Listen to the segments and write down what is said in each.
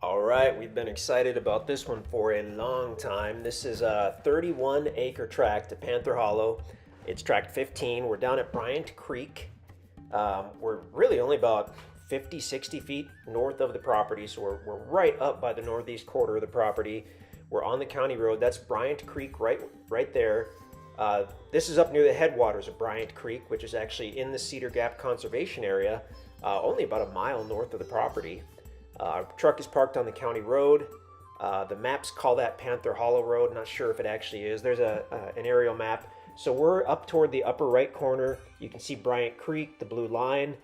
All right, we've been excited about this one for a long time. This is a 31 acre tract at Panther Hollow. It's tract 15. We're down at Bryant Creek. We're really only about 50, 60 feet north of the property, so we're right up by the northeast quarter of the property. We're on the county road. That's Bryant Creek right there. This is up near the headwaters of Bryant Creek, which is actually in the Cedar Gap Conservation Area, only about a mile north of the property. Our truck is parked on the county road. The maps call that Panther Hollow Road. Not sure if it actually is. There's an aerial map. So we're up toward the upper right corner. You can see Bryant Creek, the blue line.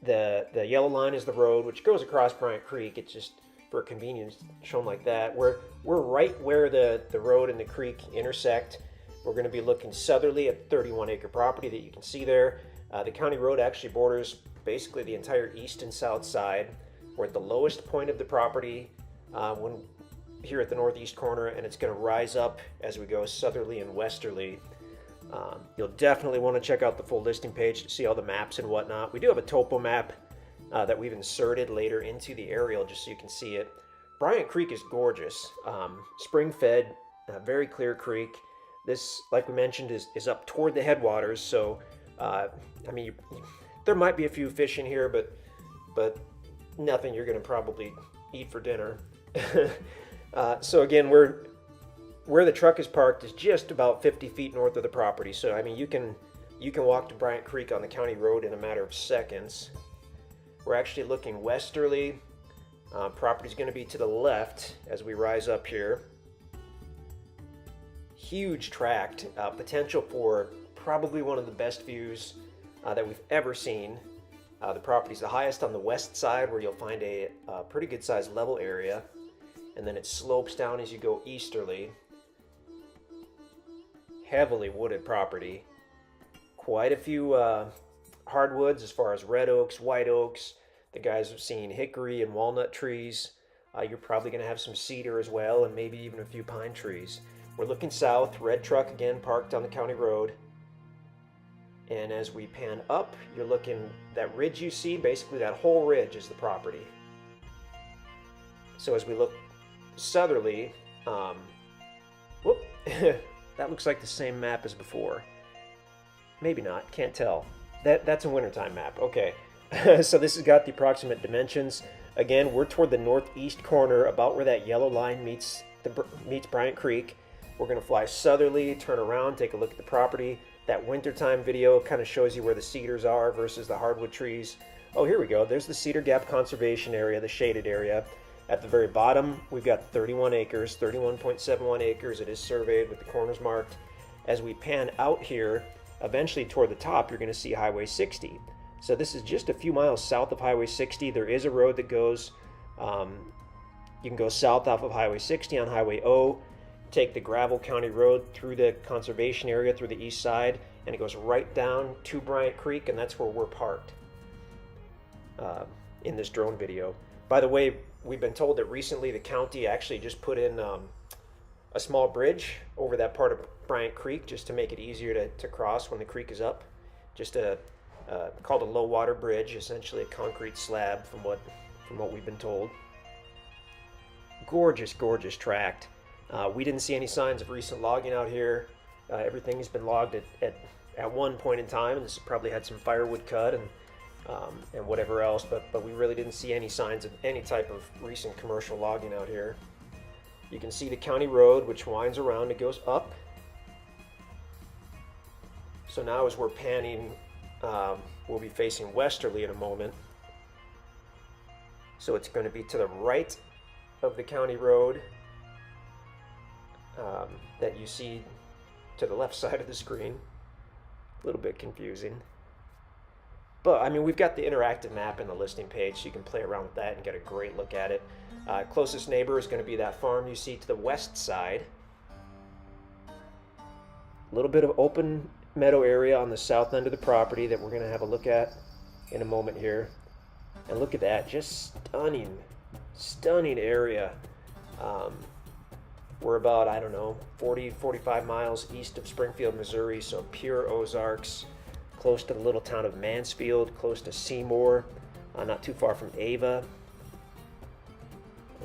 The yellow line is the road, which goes across Bryant Creek. It's just for convenience shown like that. We're right where the road and the creek intersect. We're going to be looking southerly at 31 acre property that you can see there. The county road actually borders basically the entire east and south side. We're at the lowest point of the property here at the northeast corner, and it's going to rise up as we go southerly and westerly. You'll definitely want to check out the full listing page to see all the maps and whatnot. We do have a topo map that we've inserted later into the aerial just so you can see it. Bryant Creek is gorgeous. Spring-fed, very clear creek. This, like we mentioned, is up toward the headwaters, so I mean, there might be a few fish in here, but nothing you're going to probably eat for dinner. So again, where the truck is parked is just about 50 feet north of the property. So I mean, you can walk to Bryant Creek on the county road in a matter of seconds. We're actually looking westerly. Property's going to be to the left as we rise up here. Huge tract, potential for probably one of the best views that we've ever seen. The property's the highest on the west side, where you'll find a pretty good sized level area, and then it slopes down as you go easterly. Heavily wooded property. Quite a few hardwoods as far as red oaks, white oaks. The guys have seen hickory and walnut trees. You're probably going to have some cedar as well, and maybe even a few pine trees. We're looking south. Red truck again parked on the county road. And as we pan up, you're looking, that ridge you see, basically that whole ridge is the property. So as we look southerly, whoop, that looks like the same map as before. Maybe not, can't tell. That's a wintertime map, okay. So this has got the approximate dimensions. Again, we're toward the northeast corner, about where that yellow line meets Bryant Creek. We're gonna fly southerly, turn around, take a look at the property. That wintertime video kind of shows you where the cedars are versus the hardwood trees. Oh, here we go. There's the Cedar Gap Conservation Area, the shaded area. At the very bottom, we've got 31 acres, 31.71 acres. It is surveyed with the corners marked. As we pan out here, eventually toward the top, you're going to see Highway 60. So this is just a few miles south of Highway 60. There is a road that goes, you can go south off of Highway 60 on Highway O, take the gravel county road through the conservation area through the east side, and it goes right down to Bryant Creek, and that's where we're parked in this drone video. By the way, we've been told that recently the county actually just put in a small bridge over that part of Bryant Creek just to make it easier to cross when the creek is up. Just called a low water bridge, essentially a concrete slab from what we've been told. Gorgeous, gorgeous tract. We didn't see any signs of recent logging out here. Everything has been logged at one point in time, and this probably had some firewood cut and whatever else, but we really didn't see any signs of any type of recent commercial logging out here. You can see the county road, which winds around, it goes up. So now as we're panning, we'll be facing westerly in a moment. So it's going to be to the right of the county road. That you see to the left side of the screen. A little bit confusing. But I mean, we've got the interactive map in the listing page, so you can play around with that and get a great look at it. Closest neighbor is going to be that farm you see to the west side. A little bit of open meadow area on the south end of the property that we're going to have a look at in a moment here. And look at that, just stunning, stunning area. We're about, I don't know, 40, 45 miles east of Springfield, Missouri, so pure Ozarks, close to the little town of Mansfield, close to Seymour, not too far from Ava.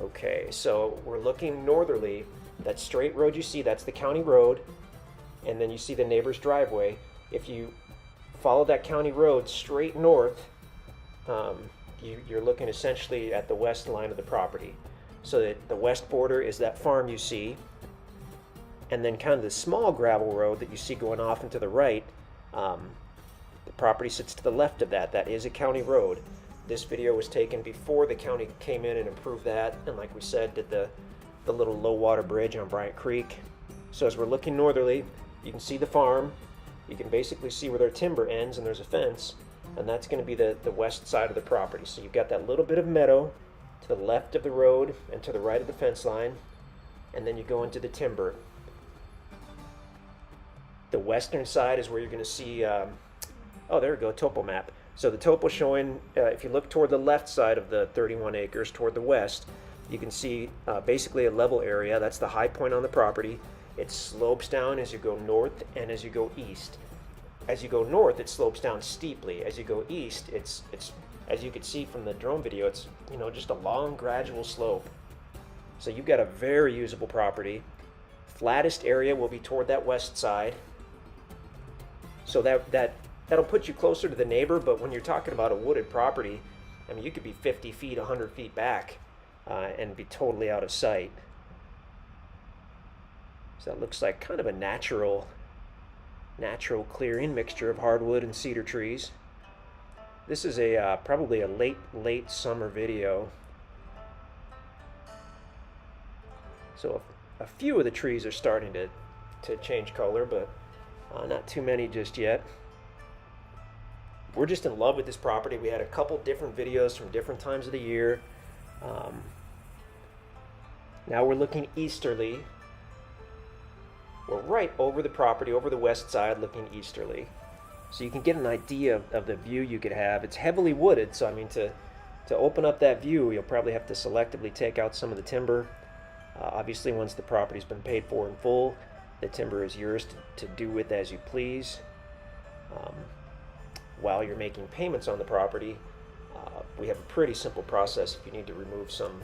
Okay, so we're looking northerly. That straight road you see, that's the county road, and then you see the neighbor's driveway. If you follow that county road straight north, you're looking essentially at the west line of the property. So that the west border is that farm you see, and then kind of the small gravel road that you see going off into the right, the property sits to the left of that. That is a county road. This video was taken before the county came in and improved that, and like we said, did the little low water bridge on Bryant Creek. So as we're looking northerly, you can see the farm. You can basically see where their timber ends, and there's a fence, and that's going to be the west side of the property. So you've got that little bit of meadow to the left of the road and to the right of the fence line, and then you go into the timber. The western side is where you're going to see, oh, there we go, topo map. So the topo showing, if you look toward the left side of the 31 acres, toward the west, you can see basically a level area. That's the high point on the property. It slopes down as you go north and as you go east. As you go north, it slopes down steeply. As you go east, it's as you can see from the drone video, it's just a long gradual slope. So you've got a very usable property. Flattest area will be toward that west side. So that'll put you closer to the neighbor, but when you're talking about a wooded property, I mean, you could be 50 feet, 100 feet back and be totally out of sight. So that looks like kind of a natural clearing mixture of hardwood and cedar trees. This is probably a late summer video. So a few of the trees are starting to change color, but not too many just yet. We're just in love with this property. We had a couple different videos from different times of the year. Now we're looking easterly. We're right over the property, over the west side, looking easterly. So you can get an idea of the view you could have. It's heavily wooded, so I mean, to open up that view, you'll probably have to selectively take out some of the timber. Obviously, once the property's been paid for in full, the timber is yours to do with as you please. While you're making payments on the property, we have a pretty simple process if you need to remove some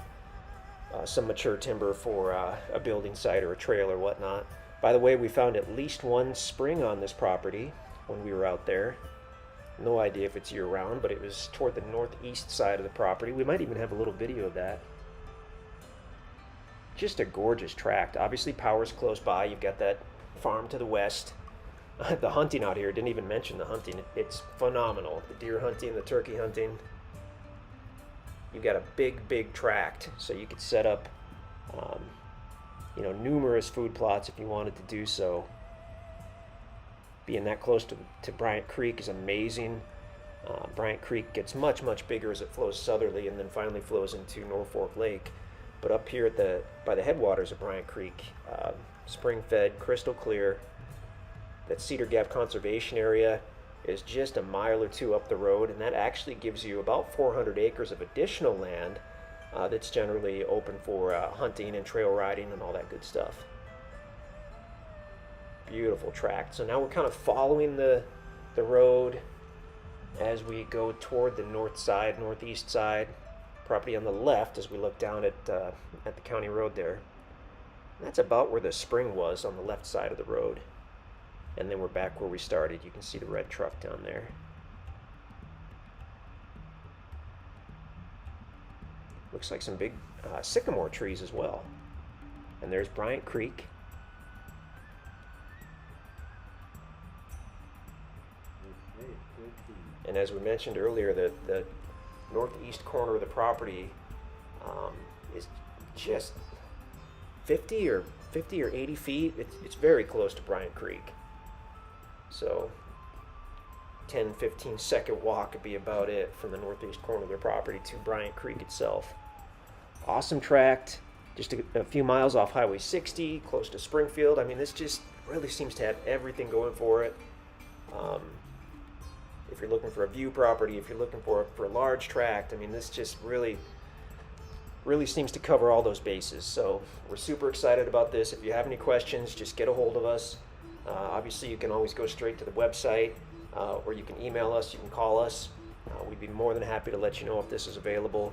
mature timber for a building site or a trail or whatnot. By the way, we found at least one spring on this property when we were out there. No idea if it's year-round, but it was toward the northeast side of the property. We might even have a little video of that. Just a gorgeous tract. Obviously, power's close by. You've got that farm to the west. The hunting out here, didn't even mention the hunting. It's phenomenal. The deer hunting, the turkey hunting. You've got a big tract, so you could set up numerous food plots if you wanted to do so. Being that close to Bryant Creek is amazing. Bryant Creek gets much bigger as it flows southerly and then finally flows into Norfolk Lake. But up here by the headwaters of Bryant Creek, spring-fed, crystal clear. That Cedar Gap Conservation Area is just a mile or two up the road, and that actually gives you about 400 acres of additional land that's generally open for hunting and trail riding and all that good stuff. Beautiful tract. So now we're kind of following the road as we go toward the north side, northeast side. Property on the left as we look down at the county road there. And that's about where the spring was on the left side of the road. And then we're back where we started. You can see the red truck down there. Looks like some big sycamore trees as well. And there's Bryant Creek. And as we mentioned earlier, the northeast corner of the property is just 50 or 80 feet. It's very close to Bryant Creek. So 10-15 second walk would be about it from the northeast corner of their property to Bryant Creek itself. Awesome tract, just a few miles off Highway 60, close to Springfield. I mean, this just really seems to have everything going for it. If you're looking for a view property, if you're looking for a large tract, I mean, this just really seems to cover all those bases. So we're super excited about this. If you have any questions, just get a hold of us. Obviously, you can always go straight to the website, or you can email us, you can call us. We'd be more than happy to let you know if this is available.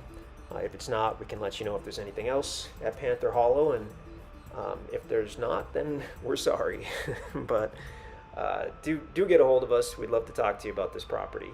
If it's not, we can let you know if there's anything else at Panther Hollow, and if there's not, then we're sorry. But do get a hold of us. We'd love to talk to you about this property.